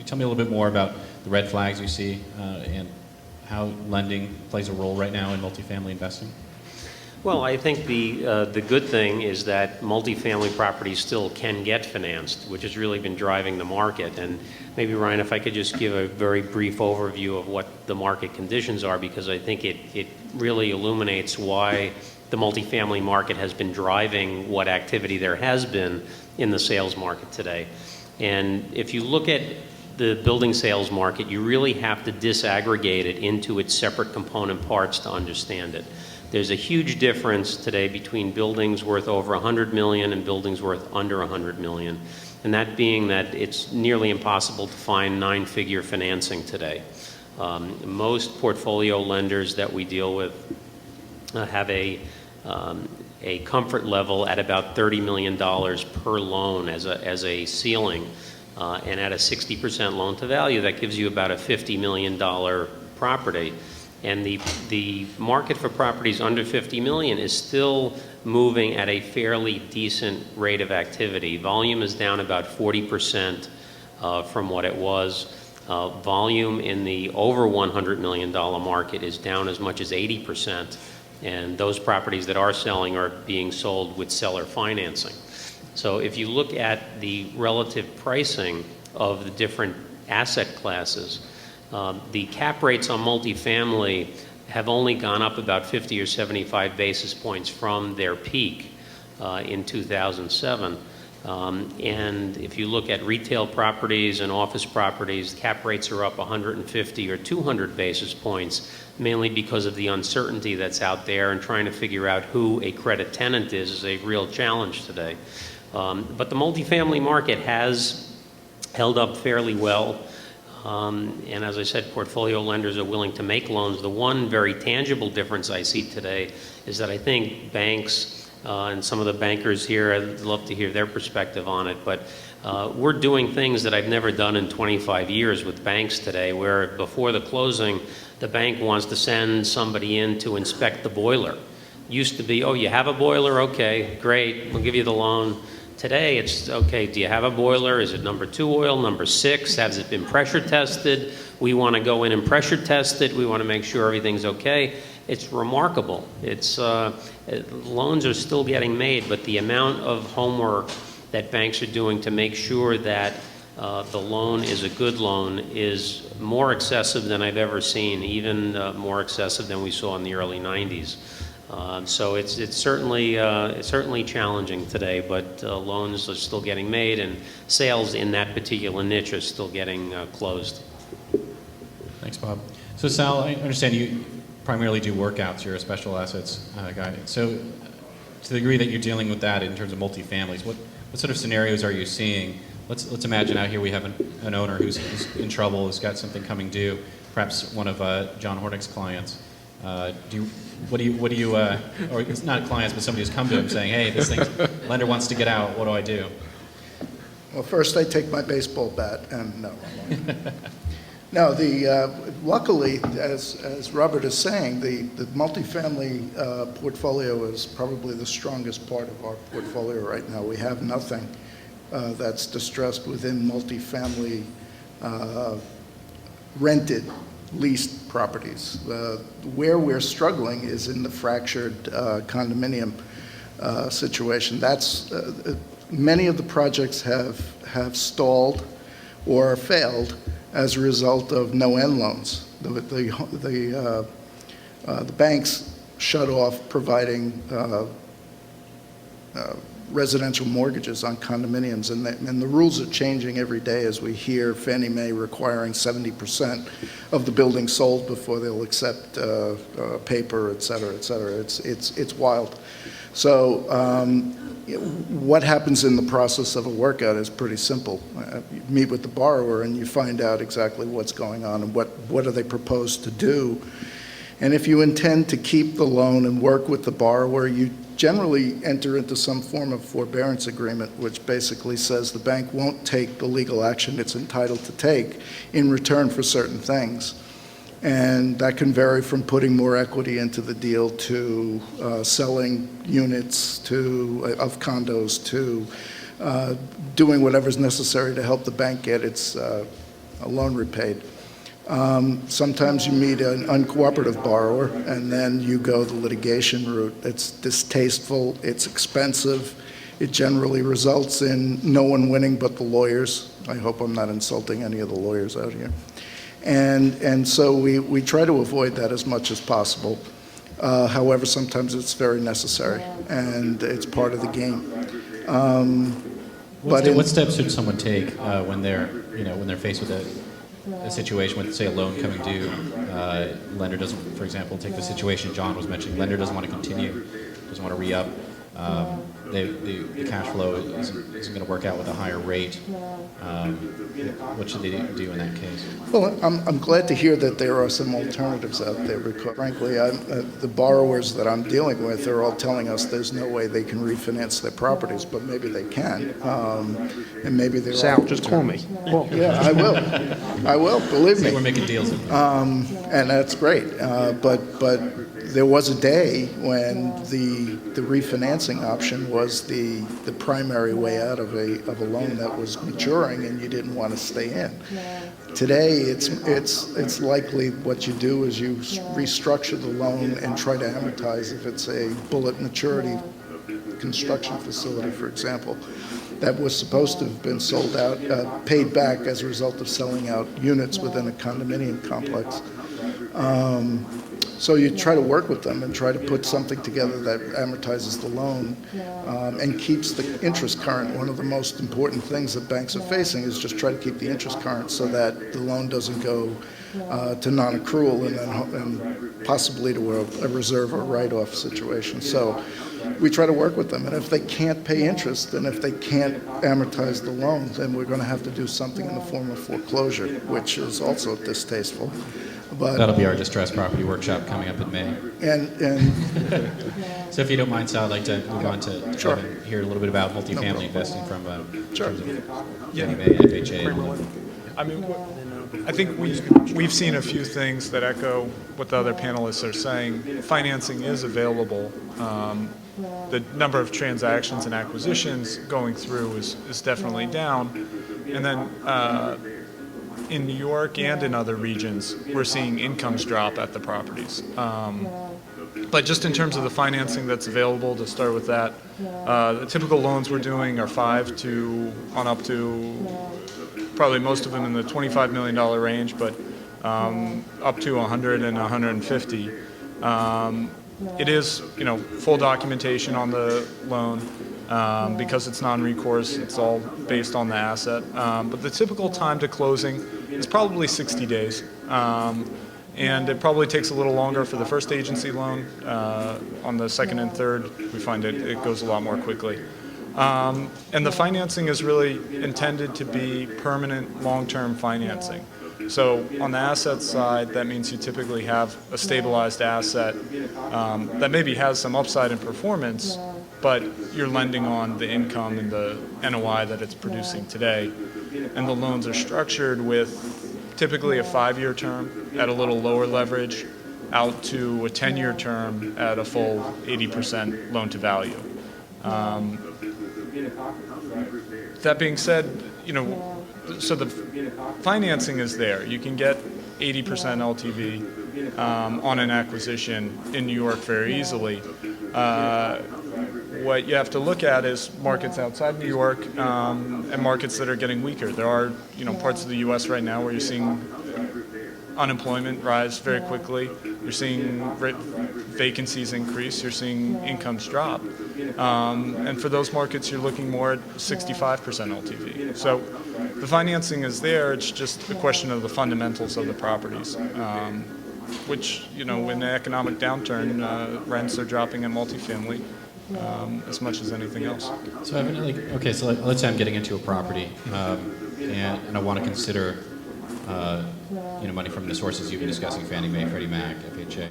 you tell me a little bit more about the red flags you see and how lending plays a role right now in multifamily investing? Well, I think the good thing is that multifamily properties still can get financed, which has really been driving the market. And maybe, Ryan, if I could just give a very brief overview of what the market conditions are, because I think it really illuminates why the multifamily market has been driving what activity there has been in the sales market today. And if you look at the building sales market, you really have to disaggregate it into its separate component parts to understand it. There's a huge difference today between buildings worth over $100 million and buildings worth under $100 million. And that being that it's nearly impossible to find nine-figure financing today. Most portfolio lenders that we deal with have a comfort level at about $30 million per loan as a ceiling. And at a 60% loan to value, that gives you about a $50 million property. And the market for properties under 50 million is still moving at a fairly decent rate of activity. Volume is down about 40% from what it was. Volume in the over $100 million market is down as much as 80%. And those properties that are selling are being sold with seller financing. So if you look at the relative pricing of the different asset classes, the cap rates on multifamily have only gone up about 50 or 75 basis points from their peak in 2007. And if you look at retail properties and office properties, cap rates are up 150 or 200 basis points, mainly because of the uncertainty that's out there, and trying to figure out who a credit tenant is a real challenge today. But the multifamily market has held up fairly well. And as I said, portfolio lenders are willing to make loans. The one very tangible difference I see today is that I think banks and some of the bankers here, I'd love to hear their perspective on it, but we're doing things that I've never done in 25 years with banks today, where before the closing, the bank wants to send somebody in to inspect the boiler. Used to be, oh, you have a boiler? Okay, great, we'll give you the loan. Today, it's, okay, do you have a boiler? Is it number 2 oil, number 6? Has it been pressure tested? We want to go in and pressure test it. We want to make sure everything's okay. It's remarkable. Loans are still getting made, but the amount of homework that banks are doing to make sure that the loan is a good loan is more excessive than I've ever seen, even more excessive than we saw in the early 90s. So it's certainly challenging today, but loans are still getting made, and sales in that particular niche are still getting closed. Thanks, Bob. So Sal, I understand you primarily do workouts. You're a special assets guy. So to the degree that you're dealing with that in terms of multifamilies, what sort of scenarios are you seeing? Let's imagine out here we have an owner who's in trouble, who's got something coming due, perhaps one of John Hornick's clients. What do you, or it's not clients, but somebody who's come to him saying, hey, this thing, lender wants to get out, what do I do? Well, first I take my baseball bat and no. No, luckily, as Robert is saying, the multifamily portfolio is probably the strongest part of our portfolio right now. We have nothing that's distressed within multifamily rented, leased properties. Where we're struggling is in the fractured condominium situation. That's many of the projects have stalled or failed as a result of no-end loans. The banks shut off providing residential mortgages on condominiums, and the rules are changing every day as we hear Fannie Mae requiring 70% of the building sold before they'll accept paper, et cetera, et cetera. It's wild. So what happens in the process of a workout is pretty simple. You meet with the borrower and you find out exactly what's going on and what are they proposed to do. And if you intend to keep the loan and work with the borrower, you generally enter into some form of forbearance agreement, which basically says the bank won't take the legal action it's entitled to take in return for certain things. And that can vary from putting more equity into the deal to selling units of condos to doing whatever's necessary to help the bank get its a loan repaid. Sometimes you meet an uncooperative borrower, and then you go the litigation route. It's distasteful, it's expensive, it generally results in no one winning but the lawyers. I hope I'm not insulting any of the lawyers out here. And so we try to avoid that as much as possible. However, sometimes it's very necessary, and it's part of the game. What steps should someone take when they're faced with a situation with, say, a loan coming due? Lender doesn't, for example, take the situation John was mentioning. Lender doesn't want to continue, doesn't want to re-up. The cash flow isn't going to work out with a higher rate. What should they do in that case? Well, I'm glad to hear that there are some alternatives out there, because frankly, the borrowers that I'm dealing with are all telling us there's no way they can refinance their properties, but maybe they can, and maybe there Sal, are. just call me. Yeah, I will, believe me. We're making deals. And that's great, but there was a day when the refinancing option was the primary way out of a loan that was maturing and you didn't want to stay in. Today, it's likely what you do is you restructure the loan and try to amortize if it's a bullet maturity construction facility, for example, that was supposed to have been sold out, paid back as a result of selling out units within a condominium complex. So you try to work with them and try to put something together that amortizes the loan and keeps the interest current. One of the most important things that banks are facing is just try to keep the interest current so that the loan doesn't go to non-accrual and possibly to a reserve or write-off situation. So we try to work with them, and if they can't pay interest and if they can't amortize the loan, then we're going to have to do something in the form of foreclosure, which is also distasteful. But That'll be our distressed property workshop coming up in May. and So if you don't mind, Sal, I'd like to move on to Sure. hear a little bit about multifamily problem. investing from Sure. in terms of Fannie Mae, FHA. I mean, I think we've seen a few things that echo what the other panelists are saying. Financing is available. The number of transactions and acquisitions going through is definitely down. And then in New York and in other regions, we're seeing incomes drop at the properties. But just in terms of the financing that's available, to start with that, the typical loans we're doing are 5 to on up to probably most of them in the $25 million range, but up to 100 and 150. It is, full documentation on the loan. Because it's non-recourse, it's all based on the asset. But the typical time to closing is probably 60 days. And it probably takes a little longer for the first agency loan. On the second and third, we find it goes a lot more quickly. And the financing is really intended to be permanent, long-term financing. So on the asset side, that means you typically have a stabilized asset that maybe has some upside in performance, but you're lending on the income and the NOI that it's producing today. And the loans are structured with typically a 5-year term at a little lower leverage out to a 10-year term at a full 80% loan to value. That being said, so the financing is there. You can get 80% LTV on an acquisition in New York very easily. What you have to look at is markets outside New York and markets that are getting weaker. There are, parts of the U.S. right now where you're seeing unemployment rise very quickly. You're seeing vacancies increase. You're seeing incomes drop. And for those markets, you're looking more at 65% LTV. So the financing is there. It's just a question of the fundamentals of the properties, which, in an economic downturn, rents are dropping in multifamily as much as anything else. So Evan, so let's say I'm getting into a property and I want to consider money from the sources you've been discussing, Fannie Mae, Freddie Mac, FHA.